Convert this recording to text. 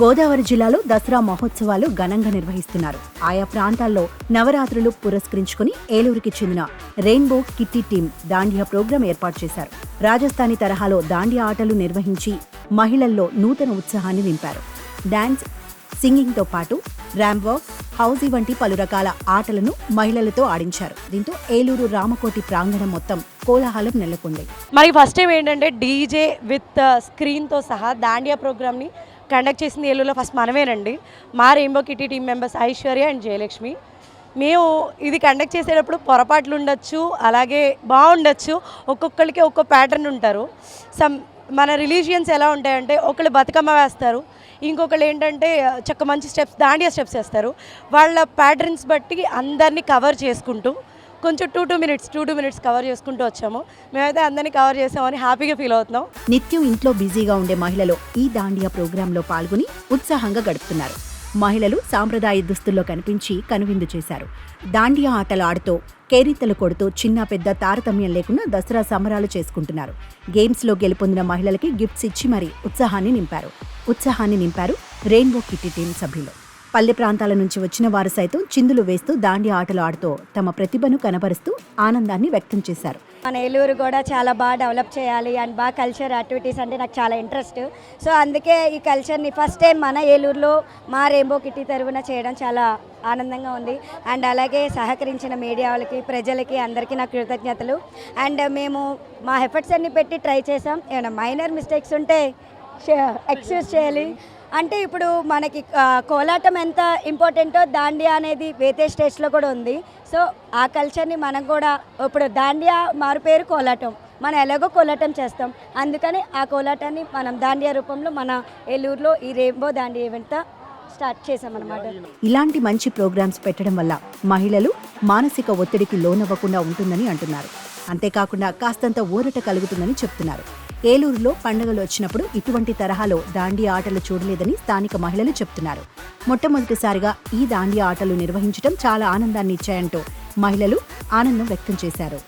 గోదావరి జిల్లాలో దసరా మహోత్సవాలు ఘనంగా నిర్వహిస్తున్నారు. ఆయా ప్రాంతాల్లో నవరాత్రులు పురస్కరించుకుని ఏలూరుకి చెందిన Rainbow Kitty team dandiya program ఏర్పాటు చేశారు. రాజస్థానీ తరహాలో దాండియా ఆటలు నిర్వహించి మహిళల్లో నూతన ఉత్సాహాన్ని నింపారు. డాన్స్, సింగింగ్తో పాటు ర్యాంప్ వాక్, హౌజీ వంటి పలు రకాల ఆటలను మహిళలతో ఆడించారు. దీంతో ఏలూరు రామకోటి ప్రాంగణం మొత్తం కోలాహలం నెలకొంది. మరి ఫస్ట్ టైం ఏంటంటే డీజే విత్ స్క్రీన్తో సహా దాండియా ప్రోగ్రామ్ని కండక్ట్ చేసింది ఏలూరులో ఫస్ట్ మనమేనండి. మా rainbow Kitty team members Aishwarya and Jayalakshmi. మేము ఇది కండక్ట్ చేసేటప్పుడు పొరపాట్లు ఉండొచ్చు, అలాగే బాగుండొచ్చు. ఒక్కొక్కరికి ఒక్కో ప్యాటర్న్ ఉంటారు. మన రిలీజియన్స్ ఎలా ఉంటాయంటే ఒకళ్ళు బతుకమ్మ వేస్తారు, ఇంకొకళ్ళు ఏంటంటే మంచి స్టెప్స్ దాండియా స్టెప్స్ వేస్తారు. వాళ్ళ ప్యాటర్న్స్ బట్టి అందరినీ కవర్ చేసుకుంటూ కొంచెం 2 మినిట్స్ కవర్ చేసుకుంటూ వచ్చాము. మేమైతే అందరినీ కవర్ చేసామని హ్యాపీగా ఫీల్ అవుతున్నాం. నిత్యం ఇంట్లో బిజీగా ఉండే మహిళలు ఈ దాండియా ప్రోగ్రాంలో పాల్గొని ఉత్సాహంగా గడుపుతున్నారు. మహిళలు సాంప్రదాయ దుస్తుల్లో కనిపించి కనువిందు చేశారు. దాండియా ఆటలు ఆడుతూ, కేరింతలు కొడుతూ చిన్న పెద్ద తారతమ్యం లేకుండా దసరా సంబరాలు చేసుకుంటున్నారు. గేమ్స్లో గెలుపొందిన మహిళలకి గిఫ్ట్స్ ఇచ్చి మరీ ఉత్సాహాన్ని నింపారు రెయిన్బో కిట్టి టీం సభ్యులు. పల్లె ప్రాంతాల నుంచి వచ్చిన వారు సైతం చిందులు వేస్తూ దాండియా ఆటలు ఆడుతూ తమ ప్రతిభను కనబరుస్తూ ఆనందాన్ని వ్యక్తం చేశారు. మన ఏలూరు కూడా చాలా బాగా డెవలప్ చేయాలి అండ్ బాగా కల్చర్ యాక్టివిటీస్ అంటే నాకు చాలా ఇంట్రెస్ట్. సో అందుకే ఈ కల్చర్ని ఫస్ట్ టైం మన ఏలూరులో మా రెయిన్బో కిట్టి తరఫున చేయడం చాలా ఆనందంగా ఉంది. అండ్ అలాగే సహకరించిన మీడియా వాళ్ళకి, ప్రజలకి అందరికీ నా కృతజ్ఞతలు. అండ్ మేము మా ఎఫర్ట్స్ అన్ని పెట్టి ట్రై చేసాం. ఏమైనా మైనర్ మిస్టేక్స్ ఉంటే ఎక్స్క్యూజ్ చేయాలి. అంటే ఇప్పుడు మనకి కోలాటం ఎంత ఇంపార్టెంటో దాండియా అనేది వేరే స్టేట్స్లో కూడా ఉంది. సో ఆ కల్చర్ని మనం కూడా ఇప్పుడు దాండియా మారు పేరు కోలాటం, మనం ఎలాగో కోలాటం చేస్తాం, అందుకని ఆ కోలాటాన్ని మనం దాండియా రూపంలో మన ఏలూరులో ఈ రెయిన్బో దాండియా ఈవెంట్ స్టార్ట్ చేసామన్నమాట. ఇలాంటి మంచి ప్రోగ్రామ్స్ పెట్టడం వల్ల మహిళలు మానసిక ఒత్తిడికి లోనవ్వకుండా ఉంటుందని అంటున్నారు. అంతేకాకుండా కాస్తంత ఊరట కలుగుతుందని చెప్తున్నారు. ఏలూరులో పండుగలు వచ్చినప్పుడు ఇటువంటి తరహాలో దాండియా ఆటలు చూడలేదని స్థానిక మహిళలు చెప్తున్నారు. మొట్టమొదటిసారిగా ఈ దాండియా ఆటలు నిర్వహించడం చాలా ఆనందాన్ని ఇచ్చాయంటూ మహిళలు ఆనందం వ్యక్తం చేశారు.